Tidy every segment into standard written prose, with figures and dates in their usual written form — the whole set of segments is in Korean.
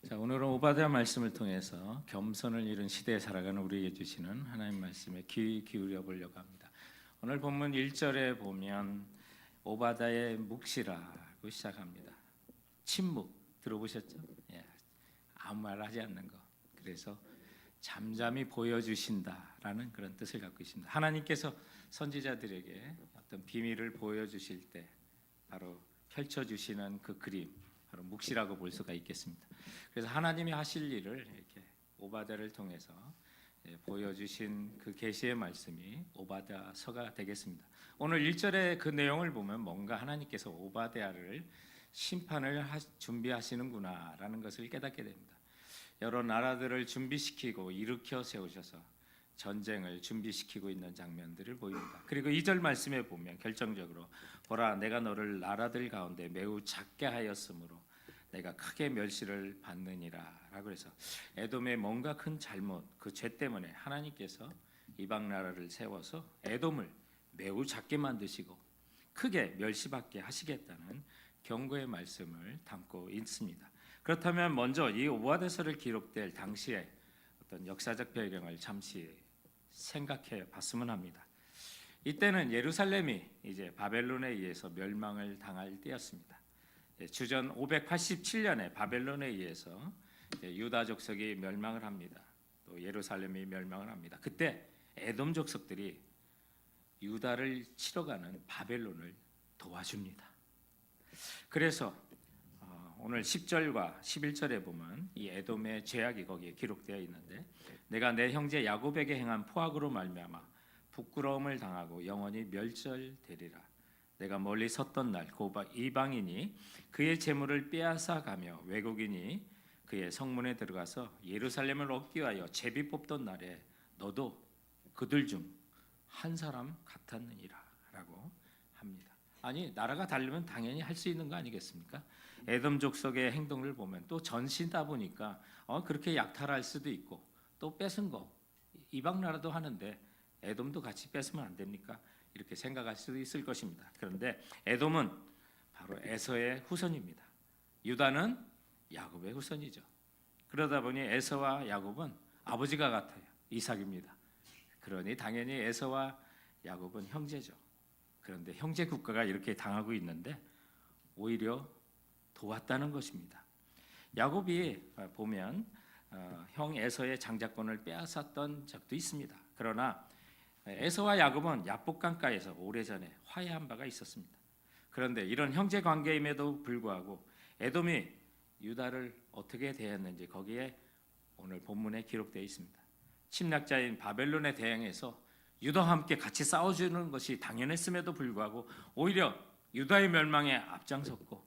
자, 오늘은 오바댜 말씀을 통해서 겸손을 잃은 시대에 살아가는 우리에게 주시는 하나님 말씀에 귀 기울여 보려고 합니다. 오늘 본문 1절에 보면 오바댜의 묵시라고 시작합니다. 침묵 들어보셨죠? 예, 아무 말 하지 않는 거. 그래서 잠잠히 보여주신다라는 그런 뜻을 갖고 있습니다. 하나님께서 선지자들에게 어떤 비밀을 보여주실 때 바로 펼쳐주시는 그 그림, 바로 묵시라고 볼 수가 있겠습니다. 그래서 하나님이 하실 일을 이렇게 오바댜를 통해서 보여주신 그 계시의 말씀이 오바댜서가 되겠습니다. 오늘 1절의 그 내용을 보면 뭔가 하나님께서 오바댜를 심판을 준비하시는구나라는 것을 깨닫게 됩니다. 여러 나라들을 준비시키고 일으켜 세우셔서 전쟁을 준비시키고 있는 장면들을 보입니다. 그리고 2절 말씀에 보면 결정적으로 보라 내가 너를 나라들 가운데 매우 작게 하였으므로 내가 크게 멸시를 받느니라 라고 해서 에돔의 뭔가 큰 잘못 그 죄 때문에 하나님께서 이방 나라를 세워서 에돔을 매우 작게 만드시고 크게 멸시받게 하시겠다는 경고의 말씀을 담고 있습니다. 그렇다면 먼저 이 오바댜서를 기록될 당시에 어떤 역사적 배경을 잠시 생각해 봤으면 합니다. 이때는 예루살렘이 이제 바벨론에 의해서 멸망을 당할 때였습니다. 주전 587년에 바벨론에 의해서 유다 족속이 멸망을 합니다. 또 예루살렘이 멸망을 합니다. 그때 에돔 족속들이 유다를 치러 가는 바벨론을 도와줍니다. 그래서 오늘 10절과 11절에 보면 이 에돔의 죄악이 거기에 기록되어 있는데 내가 내 형제 야곱에게 행한 포악으로 말미암아 부끄러움을 당하고 영원히 멸절되리라. 내가 멀리 섰던 날 이방인이 그의 재물을 빼앗아 가며 외국인이 그의 성문에 들어가서 예루살렘을 얻기 위하여 제비 뽑던 날에 너도 그들 중 한 사람 같았느니라 라고 합니다. 아니 나라가 다르면 당연히 할 수 있는 거 아니겠습니까? 에돔 족속의 행동을 보면 또 전시다 보니까 그렇게 약탈할 수도 있고 또 뺏은 거 이방 나라도 하는데 에돔도 같이 뺏으면 안 됩니까? 이렇게 생각할 수도 있을 것입니다. 그런데 에돔은 바로 에서의 후손입니다. 유다는 야곱의 후손이죠. 그러다 보니 에서와 야곱은 아버지가 같아요. 이삭입니다. 그러니 당연히 에서와 야곱은 형제죠. 그런데 형제 국가가 이렇게 당하고 있는데 오히려 도왔다는 것입니다. 야곱이 보면 형 에서의 장자권을 빼앗았던 적도 있습니다. 그러나 에서와 야곱은 야복강가에서 오래전에 화해한 바가 있었습니다. 그런데 이런 형제 관계임에도 불구하고 에돔이 유다를 어떻게 대했는지 거기에 오늘 본문에 기록되어 있습니다. 침략자인 바벨론에 대항해서 유다와 함께 같이 싸워주는 것이 당연했음에도 불구하고 오히려 유다의 멸망에 앞장섰고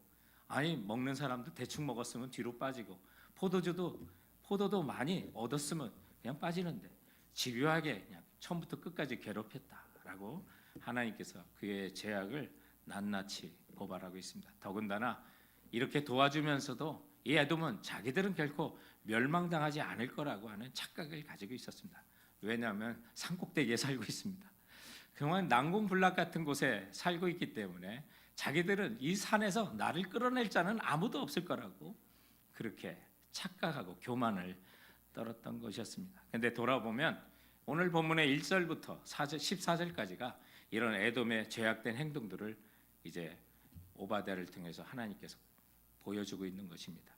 아니 먹는 사람도 대충 먹었으면 뒤로 빠지고 포도도 많이 얻었으면 그냥 빠지는데 집요하게 그냥 처음부터 끝까지 괴롭혔다라고 하나님께서 그의 죄악을 낱낱이 고발하고 있습니다. 더군다나 이렇게 도와주면서도 이 에돔은 자기들은 결코 멸망당하지 않을 거라고 하는 착각을 가지고 있었습니다. 왜냐하면 산꼭대기에 살고 있습니다. 그동안 난공불락 같은 곳에 살고 있기 때문에 자기들은 이 산에서 나를 끌어낼 자는 아무도 없을 거라고 그렇게 착각하고 교만을 떨었던 것이었습니다. 그런데 돌아보면 오늘 본문의 1절부터 14절까지가 이런 에돔의 죄악된 행동들을 이제 오바댜를 통해서 하나님께서 보여주고 있는 것입니다.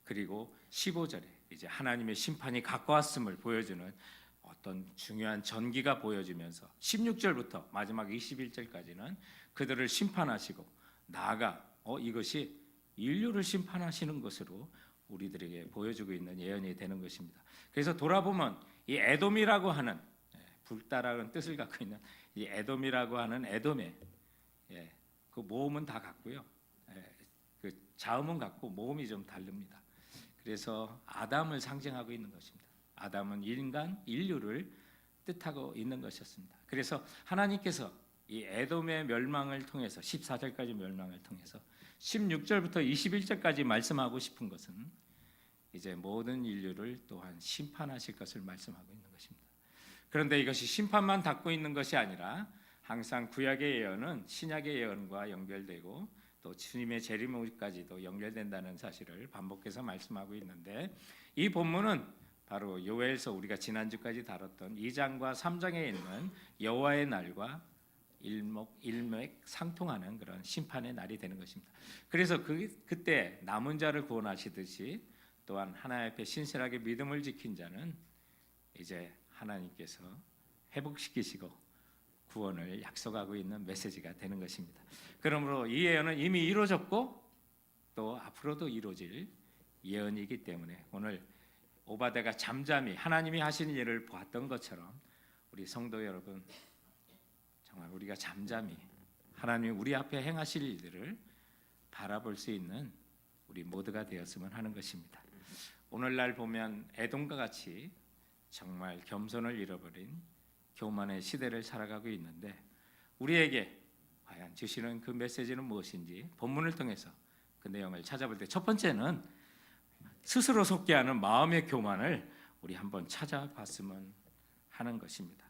그리고 15절에 이제 하나님의 심판이 가까웠음을 보여주는 어떤 중요한 전기가 보여지면서 16절부터 마지막 21절까지는 그들을 심판하시고 나아가 이것이 인류를 심판하시는 것으로 우리들에게 보여주고 있는 예언이 되는 것입니다. 그래서 돌아보면 이 에돔이라고 하는 불다라는 뜻을 갖고 있는 이 에돔이라고 하는 에돔의 그 모음은 다 같고요. 그 자음은 같고 모음이 좀 다릅니다. 그래서 아담을 상징하고 있는 것입니다. 아담은 인류를 뜻하고 있는 것이었습니다. 그래서 하나님께서 이 에돔의 멸망을 통해서 14절까지 멸망을 통해서 16절부터 21절까지 말씀하고 싶은 것은 이제 모든 인류를 또한 심판하실 것을 말씀하고 있는 것입니다. 그런데 이것이 심판만 닫고 있는 것이 아니라 항상 구약의 예언은 신약의 예언과 연결되고 또 주님의 재림까지도 연결된다는 사실을 반복해서 말씀하고 있는데, 이 본문은 바로 요엘서 우리가 지난주까지 다뤘던 2장과 3장에 있는 여호와의 날과 일맥상통하는 그런 심판의 날이 되는 것입니다. 그래서 그때 남은 자를 구원하시듯이 또한 하나님 앞에 신실하게 믿음을 지킨 자는 이제 하나님께서 회복시키시고 구원을 약속하고 있는 메시지가 되는 것입니다. 그러므로 이 예언은 이미 이루어졌고 또 앞으로도 이루어질 예언이기 때문에 오늘 오바댜가 잠잠히 하나님이 하시는 일을 보았던 것처럼 우리 성도 여러분, 정말 우리가 잠잠히 하나님이 우리 앞에 행하실 일들을 바라볼 수 있는 우리 모두가 되었으면 하는 것입니다. 오늘날 보면 에돔과 같이 정말 겸손을 잃어버린 교만의 시대를 살아가고 있는데, 우리에게 과연 주시는 그 메시지는 무엇인지 본문을 통해서 그 내용을 찾아볼 때, 첫 번째는 스스로 속게 하는 마음의 교만을 우리 한번 찾아봤으면 하는 것입니다.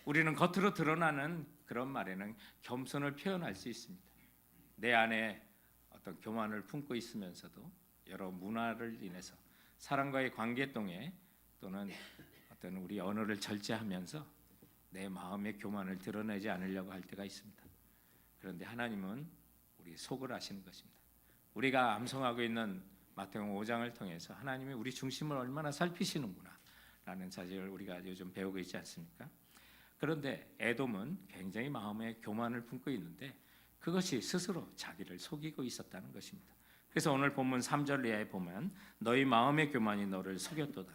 우리는 겉으로 드러나는 그런 말에는 겸손을 표현할 수 있습니다. 내 안에 어떤 교만을 품고 있으면서도 여러 문화를 인해서 사람과의 관계 통해 또는 어떤 우리 언어를 절제하면서 내 마음의 교만을 드러내지 않으려고 할 때가 있습니다. 그런데 하나님은 우리 속을 아시는 것입니다. 우리가 암송하고 있는 마태복음 5장을 통해서 하나님이 우리 중심을 얼마나 살피시는구나 라는 사실을 우리가 요즘 배우고 있지 않습니까? 그런데 에돔은 굉장히 마음에 교만을 품고 있는데 그것이 스스로 자기를 속이고 있었다는 것입니다. 그래서 오늘 본문 3절 이하에 보면 너희 마음의 교만이 너를 속였도다.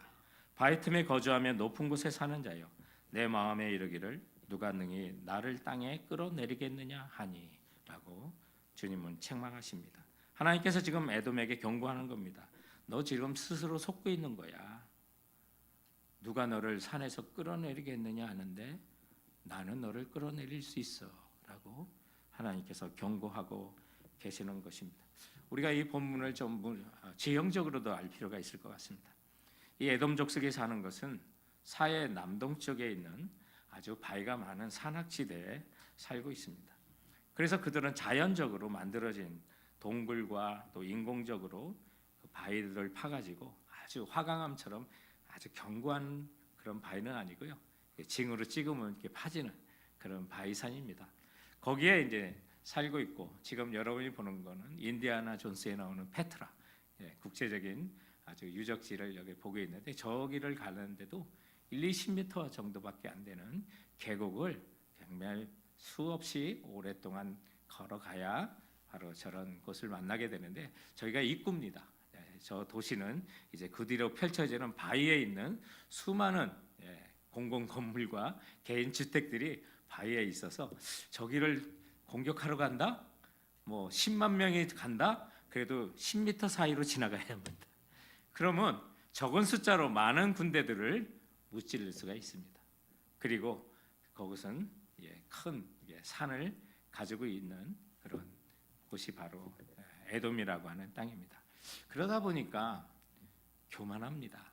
바위 틈에 거주하며 높은 곳에 사는 자여, 내 마음에 이르기를 누가 능히 나를 땅에 끌어내리겠느냐 하니 라고 주님은 책망하십니다. 하나님께서 지금 에돔에게 경고하는 겁니다. 너 지금 스스로 속고 있는 거야. 누가 너를 산에서 끌어내리겠느냐 하는데 나는 너를 끌어내릴 수 있어 라고 하나님께서 경고하고 계시는 것입니다. 우리가 이 본문을 좀 지형적으로도 알 필요가 있을 것 같습니다. 이 에돔 족속에 사는 것은 사해 남동쪽에 있는 아주 바위가 많은 산악지대에 살고 있습니다. 그래서 그들은 자연적으로 만들어진 동굴과 또 인공적으로 그 바위들을 파가지고 아주 화강암처럼 아주 견고한 그런 바위는 아니고요, 징으로 찍으면 이렇게 파지는 그런 바위산입니다. 거기에 이제 살고 있고, 지금 여러분이 보는 거는 인디아나 존스에 나오는 페트라, 국제적인 아주 유적지를 여기 보고 있는데, 저기를 가는데도 1-20m 정도밖에 안 되는 계곡을 정말 수없이 오랫동안 걸어가야 바로 저런 곳을 만나게 되는데, 저희가 입구입니다. 저 도시는 이제 그 뒤로 펼쳐지는 바위에 있는 수많은 공공 건물과 개인 주택들이 바위에 있어서 저기를 공격하러 간다? 뭐 10만 명이 간다? 그래도 10m 사이로 지나가야 합니다. 그러면 적은 숫자로 많은 군대들을 무찌를 수가 있습니다. 그리고 그것은 큰 산을 가지고 있는 그런 곳이 바로 에돔이라고 하는 땅입니다. 그러다 보니까 교만합니다.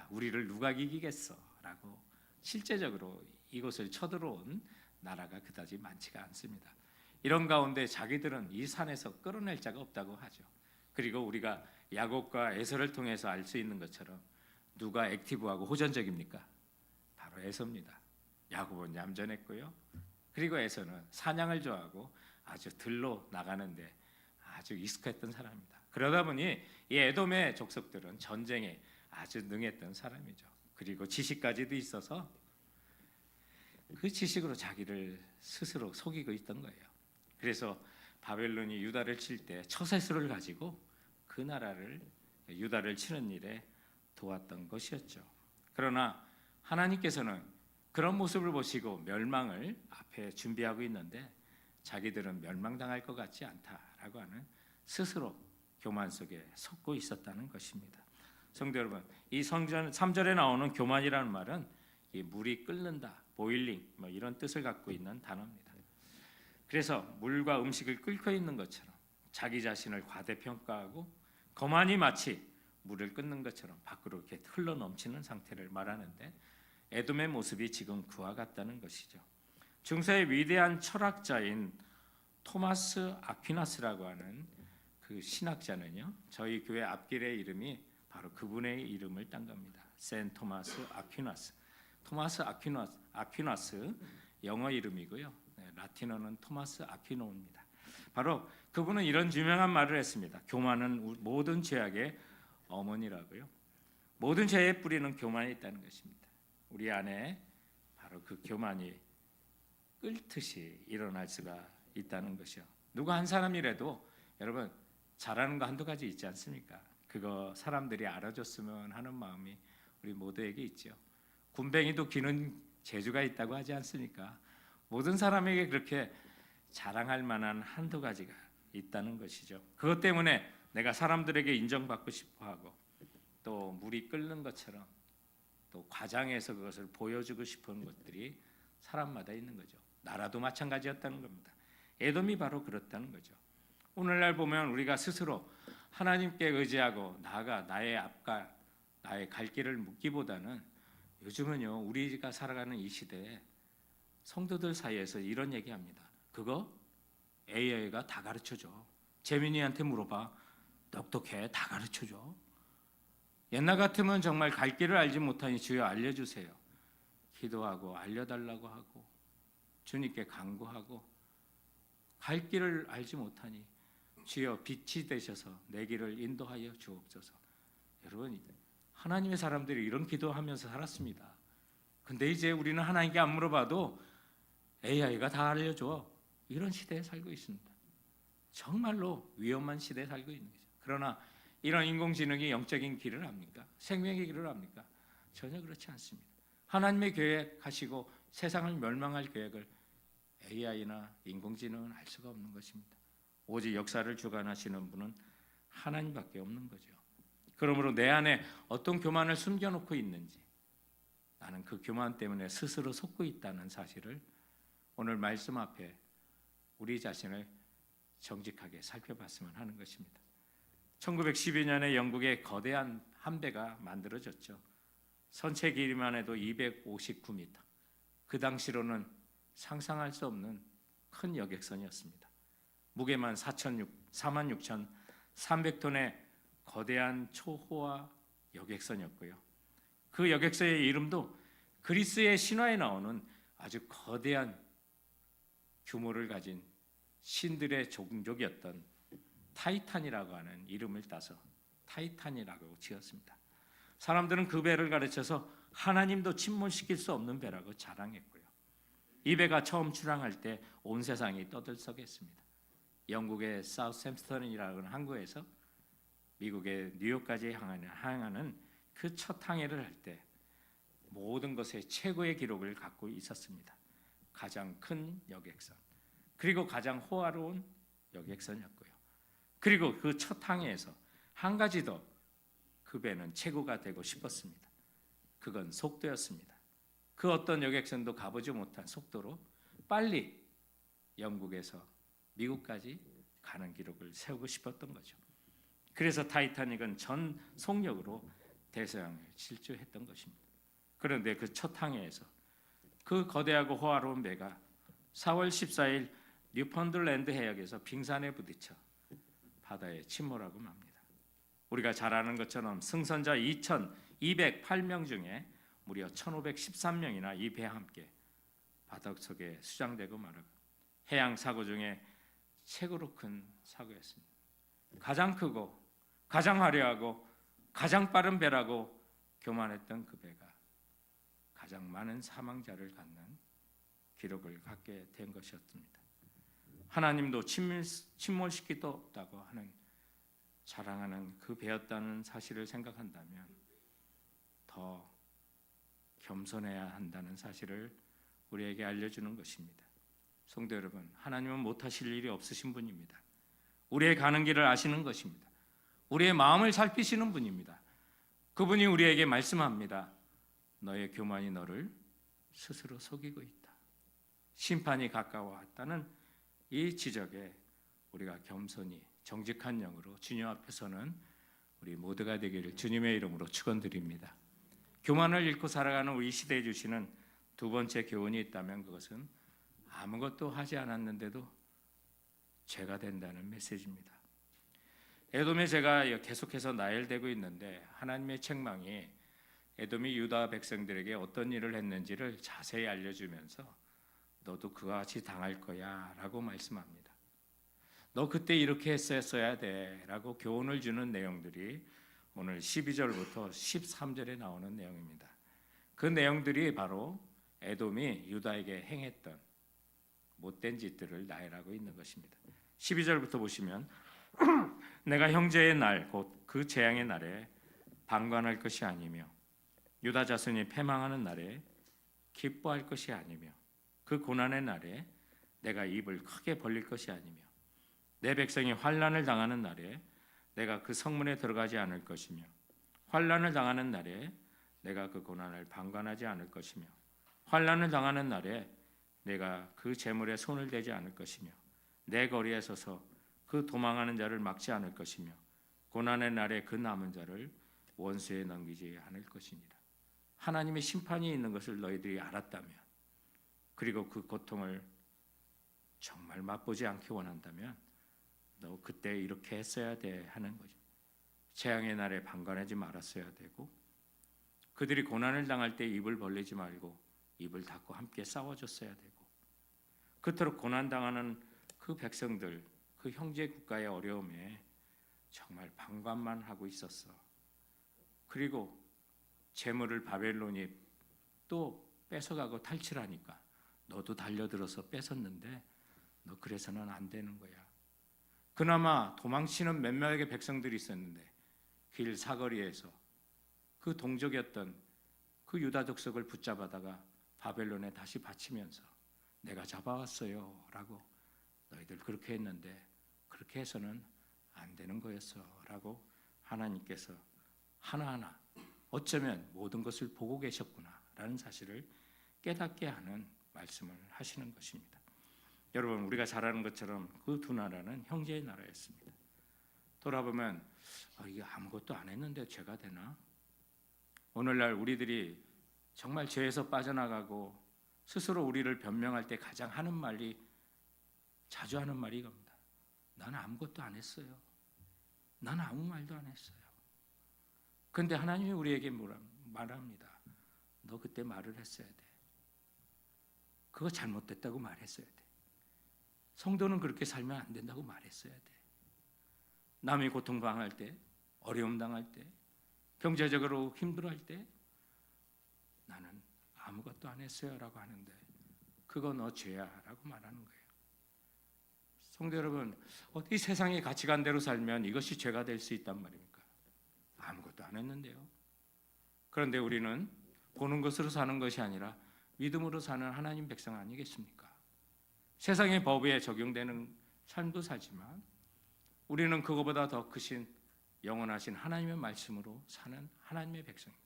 우리를 누가 이기겠어라고 실제적으로 이곳을 쳐들어온 나라가 그다지 많지가 않습니다. 이런 가운데 자기들은 이 산에서 끌어낼 자가 없다고 하죠. 그리고 우리가 야곱과 에서를 통해서 알 수 있는 것처럼 누가 액티브하고 호전적입니까? 바로 에서입니다. 야곱은 얌전했고요, 그리고 에서는 사냥을 좋아하고 아주 들로 나가는데 아주 익숙했던 사람입니다. 그러다 보니 이 에돔의 족속들은 전쟁에 아주 능했던 사람이죠. 그리고 지식까지도 있어서 그 지식으로 자기를 스스로 속이고 있던 거예요. 그래서 바벨론이 유다를 칠 때 처세술을 가지고 그 나라를, 유다를 치는 일에 도왔던 것이었죠. 그러나 하나님께서는 그런 모습을 보시고 멸망을 앞에 준비하고 있는데 자기들은 멸망당할 것 같지 않다라고 하는 스스로 교만 속에 속고 있었다는 것입니다. 성도 여러분, 이 성전 3절에 나오는 교만이라는 말은 이 물이 끓는다, 보일링 뭐 이런 뜻을 갖고 있는 단어입니다. 그래서 물과 음식을 끓고 있는 것처럼 자기 자신을 과대평가하고 거만이 마치 물을 끓는 것처럼 밖으로 이렇게 흘러 넘치는 상태를 말하는데, 에돔의 모습이 지금 그와 같다는 것이죠. 중세의 위대한 철학자인 토마스 아퀴나스라고 하는 그 신학자는요, 저희 교회 앞길의 이름이 바로 그분의 이름을 딴 겁니다. 샌 토마스 아퀴나스. 토마스 아퀴나스 영어 이름이고요. 라틴어는 토마스 아퀴노입니다. 바로 그분은 이런 유명한 말을 했습니다. 교만은 모든 죄악의 어머니라고요. 모든 죄의 뿌리는 교만에 있다는 것입니다. 우리 안에 바로 그 교만이 끓듯이 일어날 수가 있다는 것이요. 누가 한 사람이라도 여러분 잘하는 거 한두 가지 있지 않습니까? 그거 사람들이 알아줬으면 하는 마음이 우리 모두에게 있죠. 군뱅이도 기는 재주가 있다고 하지 않습니까? 모든 사람에게 그렇게 자랑할 만한 한두 가지가 있다는 것이죠. 그것 때문에 내가 사람들에게 인정받고 싶어하고 또 물이 끓는 것처럼 또 과장해서 그것을 보여주고 싶은 것들이 사람마다 있는 거죠. 나라도 마찬가지였다는 겁니다. 에돔이 바로 그렇다는 거죠. 오늘날 보면 우리가 스스로 하나님께 의지하고 나아가 나의 앞과 나의 갈 길을 묻기보다는 요즘은요, 우리가 살아가는 이 시대에 성도들 사이에서 이런 얘기합니다. 그거 AI가 다 가르쳐줘. 재민이한테 물어봐. 똑똑해. 다 가르쳐줘. 옛날 같으면 정말 갈 길을 알지 못하니 주여 알려주세요. 기도하고 알려달라고 하고 주님께 간구하고 갈 길을 알지 못하니 주여 빛이 되셔서 내 길을 인도하여 주옵소서. 여러분, 하나님의 사람들이 이런 기도하면서 살았습니다. 근데 이제 우리는 하나님께 안 물어봐도 AI가 다 알려줘. 이런 시대에 살고 있습니다. 정말로 위험한 시대에 살고 있는 거죠. 그러나 이런 인공지능이 영적인 길을 압니까? 생명의 길을 압니까? 전혀 그렇지 않습니다. 하나님의 계획하시고 세상을 멸망할 계획을 AI나 인공지능은 알 수가 없는 것입니다. 오직 역사를 주관하시는 분은 하나님밖에 없는 거죠. 그러므로 내 안에 어떤 교만을 숨겨놓고 있는지, 나는 그 교만 때문에 스스로 속고 있다는 사실을 오늘 말씀 앞에 우리 자신을 정직하게 살펴봤으면 하는 것입니다. 1912년에 영국의 거대한 함대가 만들어졌죠. 선체 길이만 해도 259m. 그 당시로는 상상할 수 없는 큰 여객선이었습니다. 무게만 46,300톤의 거대한 초호화 여객선이었고요. 그 여객선의 이름도 그리스의 신화에 나오는 아주 거대한 규모를 가진 신들의 종족이었던 타이탄이라고 하는 이름을 따서 타이탄이라고 지었습니다. 사람들은 그 배를 가르쳐서 하나님도 침몰시킬 수 없는 배라고 자랑했고요. 이 배가 처음 출항할 때 온 세상이 떠들썩했습니다. 영국의 사우샘프턴이라는 항구에서 미국의 뉴욕까지 항하는 그 첫 항해를 할 때 모든 것에 최고의 기록을 갖고 있었습니다. 가장 큰 여객선, 그리고 가장 호화로운 여객선이었고요. 그리고 그 첫 항해에서 한 가지 더 그 배는 최고가 되고 싶었습니다. 그건 속도였습니다. 그 어떤 여객선도 가보지 못한 속도로 빨리 영국에서 미국까지 가는 기록을 세우고 싶었던 거죠. 그래서 타이타닉은 전 속력으로 대서양을 질주했던 것입니다. 그런데 그 첫 항해에서 그 거대하고 호화로운 배가 4월 14일 뉴펀들랜드 해역에서 빙산에 부딪혀 바다에 침몰하고 맙니다. 우리가 잘 아는 것처럼 승선자 2,208명 중에 무려 1,513명이나 이 배와 함께 바닷속에 수장되고 말하고 해양 사고 중에 최고로 큰 사고였습니다. 가장 크고 가장 화려하고 가장 빠른 배라고 교만했던 그 배가 가장 많은 사망자를 갖는 기록을 갖게 된 것이었습니다. 하나님도 침몰시키도 없다고 하는 자랑하는 그 배였다는 사실을 생각한다면 더 겸손해야 한다는 사실을 우리에게 알려주는 것입니다. 성도 여러분, 하나님은 못하실 일이 없으신 분입니다. 우리의 가는 길을 아시는 것입니다. 우리의 마음을 살피시는 분입니다. 그분이 우리에게 말씀합니다. 너의 교만이 너를 스스로 속이고 있다. 심판이 가까워왔다는 이 지적에 우리가 겸손히 정직한 영으로 주님 앞에서는 우리 모두가 되기를 주님의 이름으로 축원드립니다. 교만을 잃고 살아가는 우리 시대에 주시는 두 번째 교훈이 있다면 그것은 아무것도 하지 않았는데도 죄가 된다는 메시지입니다. 에돔의 죄가 계속해서 나열되고 있는데 하나님의 책망이 에돔이 유다 백성들에게 어떤 일을 했는지를 자세히 알려주면서 너도 그와 같이 당할 거야 라고 말씀합니다. 너 그때 이렇게 했어야 돼 라고 교훈을 주는 내용들이 오늘 12절부터 13절에 나오는 내용입니다. 그 내용들이 바로 에돔이 유다에게 행했던 못된 짓들을 나열하고 있는 것입니다. 12절부터 보시면 내가 형제의 날 곧 그 재앙의 날에 방관할 것이 아니며 유다 자손이 패망하는 날에 기뻐할 것이 아니며 그 고난의 날에 내가 입을 크게 벌릴 것이 아니며 내 백성이 환난을 당하는 날에 내가 그 성문에 들어가지 않을 것이며 환난을 당하는 날에 내가 그 고난을 방관하지 않을 것이며 환난을 당하는 날에 내가 그 재물에 손을 대지 않을 것이며 내 거리에 서서 그 도망하는 자를 막지 않을 것이며 고난의 날에 그 남은 자를 원수에 넘기지 않을 것이니라. 하나님의 심판이 있는 것을 너희들이 알았다면 그리고 그 고통을 정말 맛보지 않기 원한다면 너 그때 이렇게 했어야 돼 하는 거죠. 재앙의 날에 방관하지 말았어야 되고 그들이 고난을 당할 때 입을 벌리지 말고 입을 닫고 함께 싸워줬어야 되고 그토록 고난당하는 그 백성들 그 형제 국가의 어려움에 정말 방관만 하고 있었어. 그리고 재물을 바벨론이 또 뺏어가고 탈취하니까 너도 달려들어서 뺏었는데 너 그래서는 안 되는 거야. 그나마 도망치는 몇 명의 백성들이 있었는데 길 사거리에서 그 동족이었던 그 유다 족속을 붙잡아다가 바벨론에 다시 바치면서 내가 잡아왔어요 라고 너희들 그렇게 했는데 그렇게 해서는 안 되는 거였어 라고 하나님께서 하나하나 어쩌면 모든 것을 보고 계셨구나 라는 사실을 깨닫게 하는 말씀을 하시는 것입니다. 여러분 우리가 잘 아는 것처럼 그 두 나라는 형제의 나라였습니다. 돌아보면 이게 아무것도 안 했는데 죄가 되나? 오늘날 우리들이 정말 죄에서 빠져나가고 스스로 우리를 변명할 때 가장 하는 말이 자주 하는 말이 이겁니다. 나는 아무것도 안 했어요. 나는 아무 말도 안 했어요. 그런데 하나님이 우리에게 말합니다. 너 그때 말을 했어야 돼. 그거 잘못됐다고 말했어야 돼. 성도는 그렇게 살면 안 된다고 말했어야 돼. 남이 고통당할 때, 어려움 당할 때, 경제적으로 힘들어할 때 나는 아무것도 안 했어요 라고 하는데 그거 너 죄야 라고 말하는 거예요. 성도 여러분, 이 세상의 가치관대로 살면 이것이 죄가 될 수 있단 말입니까? 아무것도 안 했는데요. 그런데 우리는 보는 것으로 사는 것이 아니라 믿음으로 사는 하나님 백성 아니겠습니까? 세상의 법에 적용되는 삶도 살지만 우리는 그거보다 더 크신 영원하신 하나님의 말씀으로 사는 하나님의 백성입니다.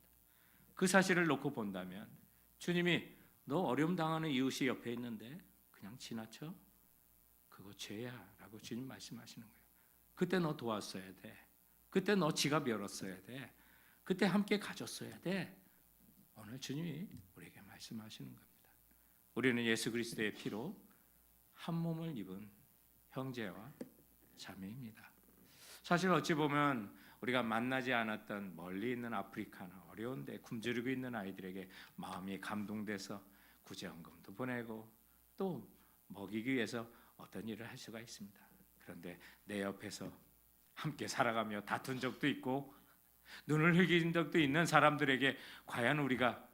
그 사실을 놓고 본다면 주님이 너 어려움 당하는 이웃이 옆에 있는데 그냥 지나쳐? 그거 죄야 라고 주님 말씀하시는 거예요. 그때 너 도왔어야 돼. 그때 너 지갑 열었어야 돼. 그때 함께 가졌어야 돼. 오늘 주님이 우리에게 말씀하시는 겁니다. 우리는 예수 그리스도의 피로 한 몸을 입은 형제와 자매입니다. 사실 어찌 보면 우리가 만나지 않았던 멀리 있는 아프리카나 어려운 데 굶주리고 있는 아이들에게 마음이 감동돼서 구제헌금도 보내고 또 먹이기 위해서 어떤 일을 할 수가 있습니다. 그런데 내 옆에서 함께 살아가며 다툰 적도 있고 눈을 흘긴 적도 있는 사람들에게 과연 우리가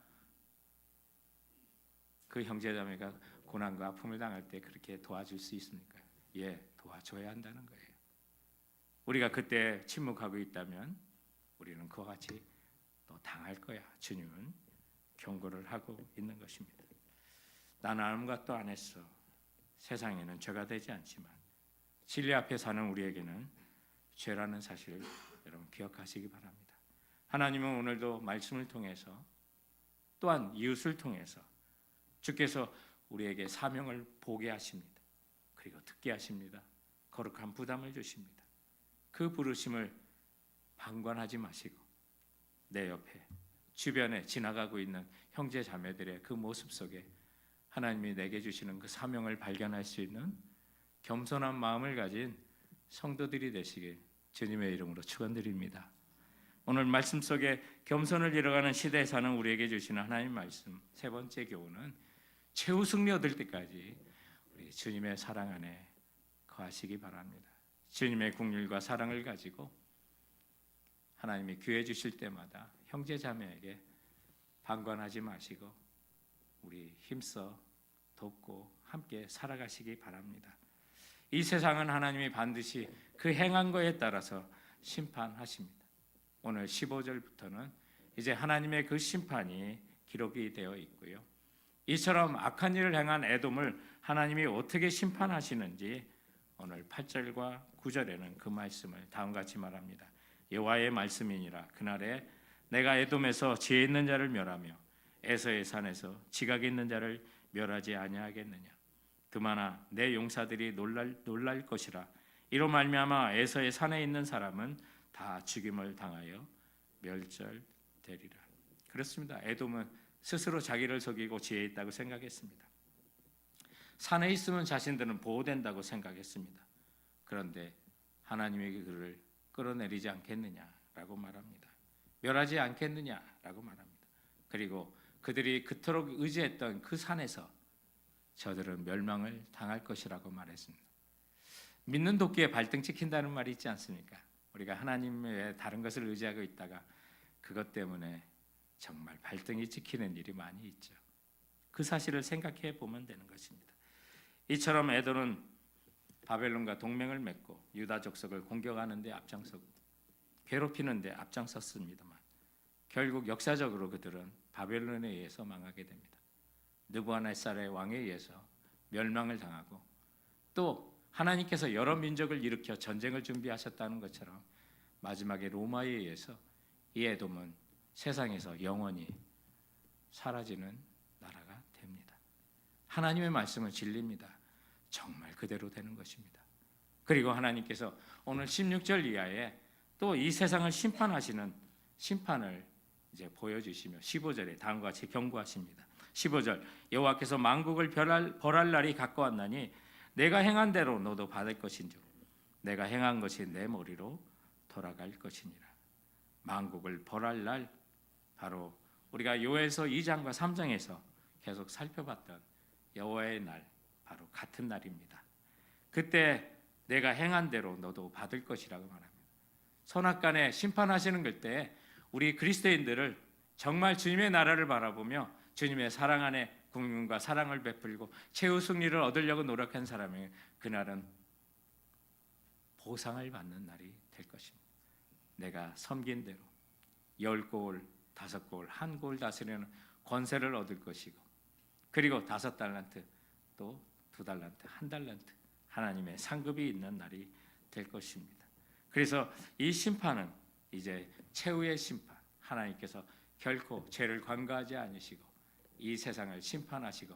그 형제자매가 고난과 아픔을 당할 때 그렇게 도와줄 수 있습니까? 예, 도와줘야 한다는 거예요. 우리가 그때 침묵하고 있다면 우리는 그와 같이 또 당할 거야. 주님은 경고를 하고 있는 것입니다. 나는 아무것도 안 했어. 세상에는 죄가 되지 않지만 진리 앞에 사는 우리에게는 죄라는 사실을 여러분 기억하시기 바랍니다. 하나님은 오늘도 말씀을 통해서 또한 이웃을 통해서 주께서 우리에게 사명을 보게 하십니다. 그리고 듣게 하십니다. 거룩한 부담을 주십니다. 그 부르심을 방관하지 마시고 내 옆에 주변에 지나가고 있는 형제 자매들의 그 모습 속에 하나님이 내게 주시는 그 사명을 발견할 수 있는 겸손한 마음을 가진 성도들이 되시길 주님의 이름으로 축원드립니다. 오늘 말씀 속에 겸손을 잃어가는 시대에 사는 우리에게 주시는 하나님 말씀 세 번째 교훈은 최후 승리 얻을 때까지 우리 주님의 사랑 안에 거하시기 바랍니다. 주님의 긍휼과 사랑을 가지고 하나님이 기회 주실 때마다 형제 자매에게 방관하지 마시고 우리 힘써 돕고 함께 살아가시기 바랍니다. 이 세상은 하나님이 반드시 그 행한 거에 따라서 심판하십니다. 오늘 15절부터는 이제 하나님의 그 심판이 기록이 되어 있고요. 이처럼 악한 일을 행한 에돔을 하나님이 어떻게 심판하시는지 오늘 8절과 9절에는 그 말씀을 다음과 같이 말합니다. 여호와의 말씀이니라. 그날에 내가 에돔에서 지혜 있는 자를 멸하며 에서의 산에서 지각 있는 자를 멸하지 아니하겠느냐. 그마나 내 용사들이 놀랄 것이라. 이로 말미암아 에서의 산에 있는 사람은 다 죽임을 당하여 멸절되리라. 그렇습니다. 에돔은 스스로 자기를 속이고 지혜 있다고 생각했습니다. 산에 있으면 자신들은 보호된다고 생각했습니다. 그런데 하나님이 그를 끌어내리지 않겠느냐라고 말합니다. 멸하지 않겠느냐라고 말합니다. 그리고 그들이 그토록 의지했던 그 산에서 저들은 멸망을 당할 것이라고 말했습니다. 믿는 도끼에 발등 찍힌다는 말이 있지 않습니까? 우리가 하나님 외에 다른 것을 의지하고 있다가 그것 때문에 정말 발등이 찍히는 일이 많이 있죠. 그 사실을 생각해 보면 되는 것입니다. 이처럼 에돔은 바벨론과 동맹을 맺고 유다 족속을 공격하는 데 앞장서고 괴롭히는 데 앞장섰습니다만 결국 역사적으로 그들은 바벨론에 의해서 망하게 됩니다. 느부갓네살의 왕에 의해서 멸망을 당하고 또 하나님께서 여러 민족을 일으켜 전쟁을 준비하셨다는 것처럼 마지막에 로마에 의해서 이 에돔은 세상에서 영원히 사라지는 나라가 됩니다. 하나님의 말씀은 진리입니다. 정말 그대로 되는 것입니다. 그리고 하나님께서 오늘 16절 이하에 또 이 세상을 심판하시는 심판을 이제 보여주시며 15절에 다음과 같이 경고하십니다. 15절 여호와께서 만국을 벌할 날이 가까웠나니 내가 행한 대로 너도 받을 것인즉 내가 행한 것이 내 머리로 돌아갈 것이니라. 만국을 벌할 날, 바로 우리가 요에서 2장과 3장에서 계속 살펴봤던 여호와의 날, 바로 같은 날입니다. 그때 내가 행한 대로 너도 받을 것이라고 말합니다. 선악간에 심판하시는 그때 우리 그리스도인들을 정말 주님의 나라를 바라보며 주님의 사랑 안에 국민과 사랑을 베풀고 최후 승리를 얻으려고 노력한 사람의 그날은 보상을 받는 날이 될 것입니다. 내가 섬긴 대로 10고을, 5고을, 1고을 다스리는 권세를 얻을 것이고 그리고 5달란트, 또 2달란트, 1달란트 하나님의 상급이 있는 날이 될 것입니다. 그래서 이 심판은 이제 최후의 심판, 하나님께서 결코 죄를 관가하지 않으시고 이 세상을 심판하시고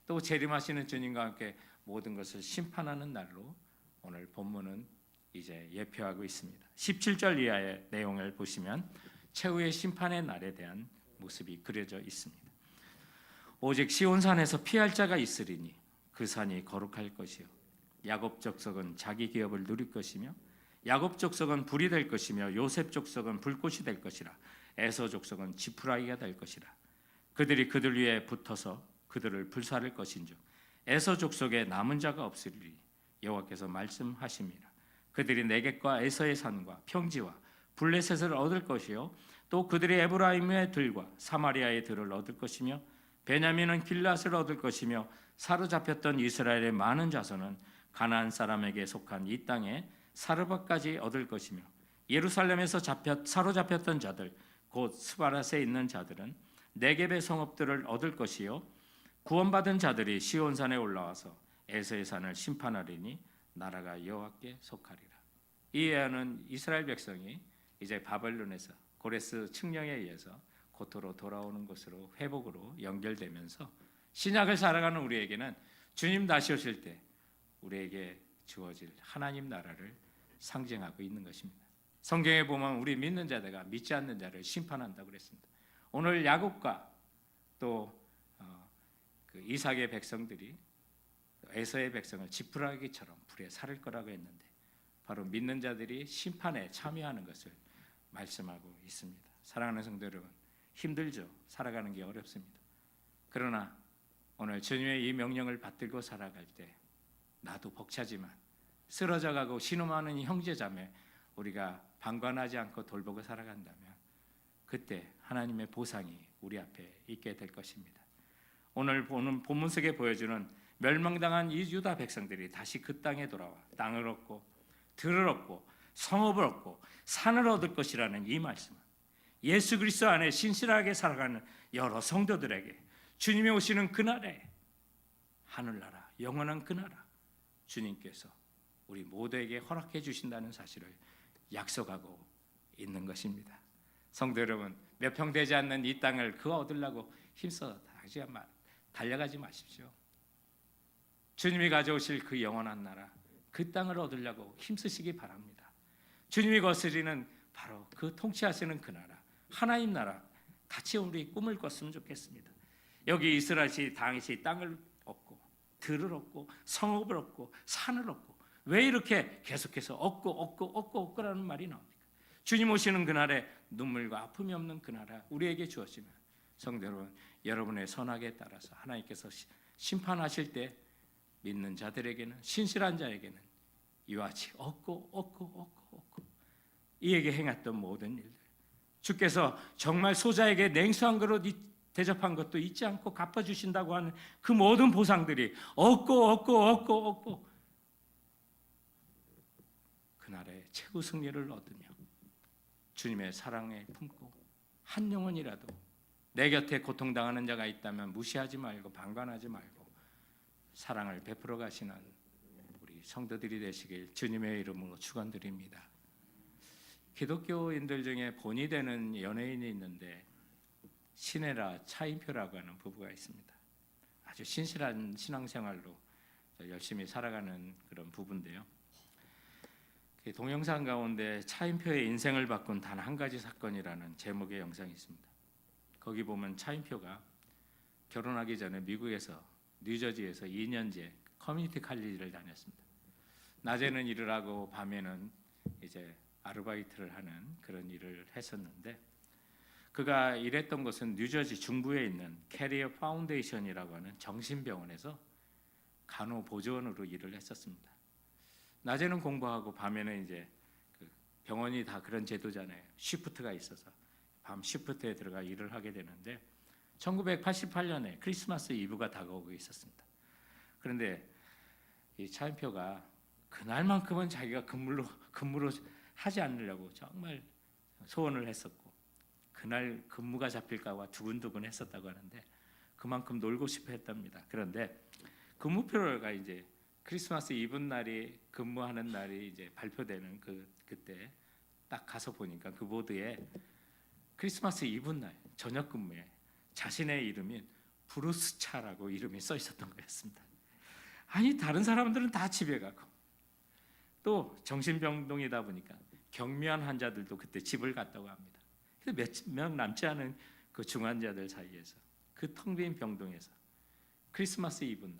또 재림하시는 주님과 함께 모든 것을 심판하는 날로 오늘 본문은 이제 예표하고 있습니다. 17절 이하의 내용을 보시면 최후의 심판의 날에 대한 모습이 그려져 있습니다. 오직 시온산에서 피할 자가 있으리니 그 산이 거룩할 것이요 야곱 족속은 자기 기업을 누릴 것이며 야곱 족속은 불이 될 것이며 요셉 족속은 불꽃이 될 것이라. 에서 족속은 지푸라기가 될 것이라. 그들이 그들 위에 붙어서 그들을 불사를 것인즉 에서 족속에 남은 자가 없으리니 여호와께서 말씀하십니다. 그들이 네겝과 에서의 산과 평지와 블레셋을 얻을 것이요 또 그들이 에브라임의 들과 사마리아의 들을 얻을 것이며 베냐민은 길앗을 얻을 것이며 사로잡혔던 이스라엘의 많은 자손은 가나안 사람에게 속한 이 땅에 사르밧까지 얻을 것이며 예루살렘에서 사로잡혔던 자들 곧 스바랏에 있는 자들은 네겝의 성읍들을 얻을 것이요 구원받은 자들이 시온산에 올라와서 에서의 산을 심판하리니 나라가 여호와께 속하리라. 이 예언은 이스라엘 백성이 이제 바벨론에서 고레스 칙령에 의해서 고토로 돌아오는 것으로 회복으로 연결되면서 신약을 살아가는 우리에게는 주님 다시 오실 때 우리에게 주어질 하나님 나라를 상징하고 있는 것입니다. 성경에 보면 우리 믿는 자들과 믿지 않는 자를 심판한다고 그랬습니다. 오늘 야곱과 또 그 이삭의 백성들이 에서의 백성을 지푸라기처럼 불에 살을 거라고 했는데 바로 믿는 자들이 심판에 참여하는 것을 말씀하고 있습니다. 사랑하는 성도 여러분, 힘들죠. 살아가는 게 어렵습니다. 그러나 오늘 주님의 이 명령을 받들고 살아갈 때 나도 벅차지만 쓰러져가고 신음하는 형제자매 우리가 방관하지 않고 돌보고 살아간다면 그때 하나님의 보상이 우리 앞에 있게 될 것입니다. 오늘 보는 본문 속에 보여주는 멸망당한 이 유다 백성들이 다시 그 땅에 돌아와 땅을 얻고 들을 얻고 성읍을 얻고 산을 얻을 것이라는 이 말씀은 예수 그리스도 안에 신실하게 살아가는 여러 성도들에게 주님이 오시는 그날에 하늘나라 영원한 그 나라 주님께서 우리 모두에게 허락해 주신다는 사실을 약속하고 있는 것입니다. 성도 여러분, 몇 평 되지 않는 이 땅을 그거 얻으려고 힘써 달려가지 마십시오. 주님이 가져오실 그 영원한 나라, 그 땅을 얻으려고 힘쓰시기 바랍니다. 주님이 거스리는 바로 그 통치하시는 그 나라, 하나님 나라, 같이 우리 꿈을 꿨으면 좋겠습니다. 여기 이스라엘이 당시 땅을 얻고 들을 얻고 성읍을 얻고 산을 얻고 왜 이렇게 계속해서 얻고라는 말이 나옵니까? 주님 오시는 그날에 눈물과 아픔이 없는 그 나라 우리에게 주어지면 성도 여러분, 여러분의 선악에 따라서 하나님께서 심판하실 때 믿는 자들에게는 신실한 자에게는 이와 같이 얻고 이에게 행했던 모든 일들 주께서 정말 소자에게 냉수한 그릇 대접한 것도 잊지 않고 갚아주신다고 하는 그 모든 보상들이 얻고 그날의 최고 승리를 얻으며 주님의 사랑에 품고 한 영혼이라도 내 곁에 고통당하는 자가 있다면 무시하지 말고 방관하지 말고 사랑을 베풀어 가시는 우리 성도들이 되시길 주님의 이름으로 축원드립니다. 기독교인들 중에 본이 되는 연예인이 있는데 신혜라 차인표라고 하는 부부가 있습니다. 아주 신실한 신앙생활로 열심히 살아가는 그런 부부인데요. 동영상 가운데 차인표의 인생을 바꾼 단 한 가지 사건이라는 제목의 영상이 있습니다. 거기 보면 차인표가 결혼하기 전에 미국에서 뉴저지에서 2년제 커뮤니티 칼리지를 다녔습니다. 낮에는 일을 하고 밤에는 이제 아르바이트를 하는 그런 일을 했었는데 그가 일했던 곳은 뉴저지 중부에 있는 캐리어 파운데이션이라고 하는 정신병원에서 간호보조원으로 일을 했었습니다. 낮에는 공부하고 밤에는 이제 그 병원이 다 그런 제도잖아요. 쉬프트가 있어서 밤 쉬프트에 들어가 일을 하게 되는데 1988년에 크리스마스 이브가 다가오고 있었습니다. 그런데 이 차인표가 그날만큼은 자기가 근무로 하지 않으려고 정말 소원을 했었고 그날 근무가 잡힐까 봐 두근두근 했었다고 하는데 그만큼 놀고 싶어 했답니다. 그런데 근무표가 이제 크리스마스 이브 날이 근무하는 날이 이제 발표되는 그때 딱 가서 보니까 그 보드에 크리스마스 이브 날 저녁 근무에 자신의 이름인 브루스 차라고 이름이 써 있었던 거였습니다. 아니 다른 사람들은 다 집에 가고 또 정신병동이다 보니까 경미한 환자들도 그때 집을 갔다고 합니다. 몇 명 남지 않은 그 중환자들 사이에서 그 텅 빈 병동에서 크리스마스 이브 날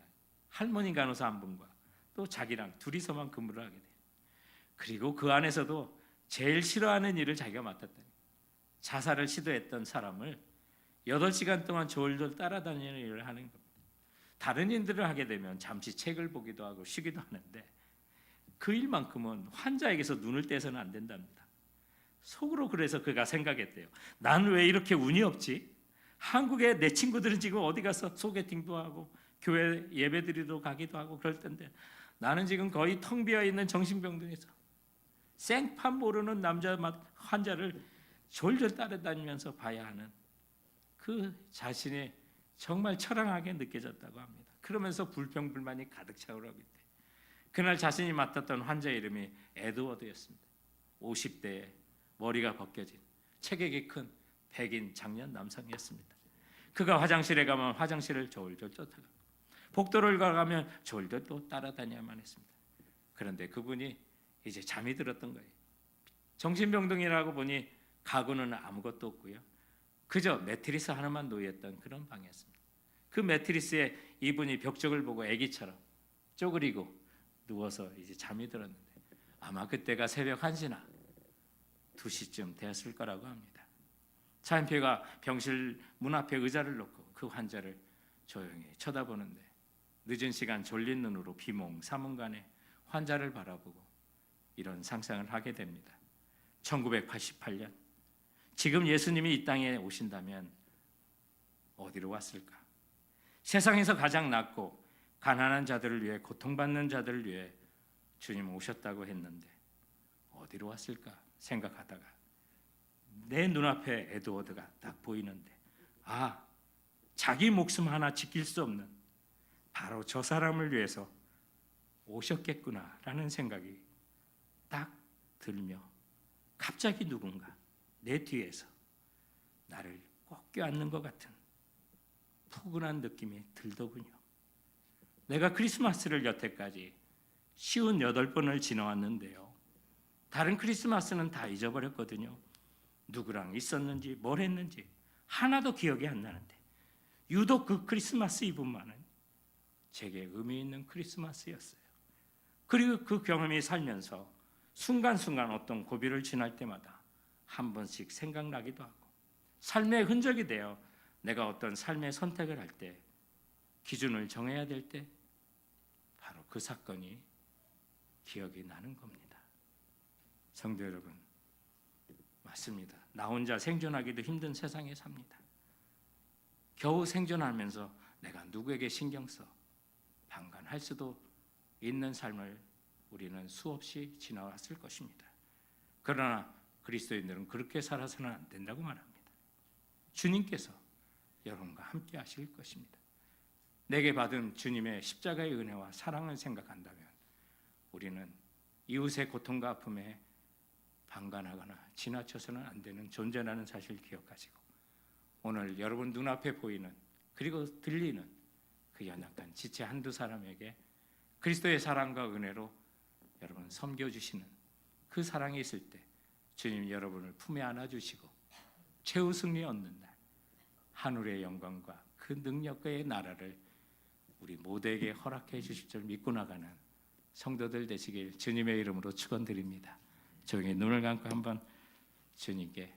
할머니 간호사 한 분과 또 자기랑 둘이서만 근무를 하게 돼요. 그리고 그 안에서도 제일 싫어하는 일을 자기가 맡았다니 자살을 시도했던 사람을 8시간 동안 졸졸 따라다니는 일을 하는 겁니다. 다른 일들을 하게 되면 잠시 책을 보기도 하고 쉬기도 하는데 그 일만큼은 환자에게서 눈을 떼서는 안 된답니다. 속으로 그래서 그가 생각했대요. 나는 왜 이렇게 운이 없지? 한국에 내 친구들은 지금 어디 가서 소개팅도 하고 교회 예배드리러 가기도 하고 그럴 텐데 나는 지금 거의 텅 비어 있는 정신병동에서 생판 모르는 남자 환자를 졸졸 따라다니면서 봐야 하는 그 자신이 정말 처량하게 느껴졌다고 합니다. 그러면서 불평불만이 가득 차오르고 있대. 그날 자신이 맡았던 환자 이름이 에드워드였습니다. 50대에 머리가 벗겨진 체격이 큰 백인 장년 남성이었습니다. 그가 화장실에 가면 화장실을 졸졸 쫓아가고 복도를 가면 졸졸 또 따라다녀야만 했습니다. 그런데 그분이 이제 잠이 들었던 거예요. 정신병동이라고 보니 가구는 아무것도 없고요. 그저 매트리스 하나만 놓여있던 그런 방이었습니다. 그 매트리스에 이분이 벽쪽을 보고 애기처럼 쪼그리고 누워서 이제 잠이 들었는데 아마 그때가 새벽 1시나 2시쯤 되었을 거라고 합니다. 차인표가 병실 문 앞에 의자를 놓고 그 환자를 조용히 쳐다보는데 늦은 시간 졸린 눈으로 비몽사몽간에 환자를 바라보고 이런 상상을 하게 됩니다. 1988년 지금 예수님이 이 땅에 오신다면 어디로 왔을까? 세상에서 가장 낮고 가난한 자들을 위해, 고통받는 자들을 위해 주님 오셨다고 했는데 어디로 왔을까 생각하다가 내 눈앞에 에드워드가 딱 보이는데 자기 목숨 하나 지킬 수 없는 바로 저 사람을 위해서 오셨겠구나라는 생각이 딱 들며 갑자기 누군가 내 뒤에서 나를 꼭 껴안는 것 같은 푸근한 느낌이 들더군요. 내가 크리스마스를 여태까지 58번을 지나왔는데요. 다른 크리스마스는 다 잊어버렸거든요. 누구랑 있었는지 뭘 했는지 하나도 기억이 안 나는데 유독 그 크리스마스 이브만은 제게 의미 있는 크리스마스였어요. 그리고 그 경험이 살면서 순간순간 어떤 고비를 지날 때마다 한 번씩 생각나기도 하고 삶의 흔적이 되어 내가 어떤 삶의 선택을 할 때 기준을 정해야 될 때 바로 그 사건이 기억이 나는 겁니다. 성도 여러분, 맞습니다. 나 혼자 생존하기도 힘든 세상에 삽니다. 겨우 생존하면서 내가 누구에게 신경 써 방관할 수도 있는 삶을 우리는 수없이 지나왔을 것입니다. 그러나 그리스도인들은 그렇게 살아서는 안 된다고 말합니다. 주님께서 여러분과 함께 하실 것입니다. 내게 받은 주님의 십자가의 은혜와 사랑을 생각한다면 우리는 이웃의 고통과 아픔에 방관하거나 지나쳐서는 안 되는 존재라는 사실을 기억하시고 오늘 여러분 눈앞에 보이는 그리고 들리는 그 연약한 지체 한두 사람에게 그리스도의 사랑과 은혜로 여러분 섬겨주시는 그 사랑이 있을 때 주님 여러분을 품에 안아주시고 최후 승리 얻는 날 하늘의 영광과 그 능력의 나라를 우리 모두에게 허락해 주실 줄 믿고 나가는 성도들 되시길 주님의 이름으로 축원드립니다. 조용히 눈을 감고 한번 주님께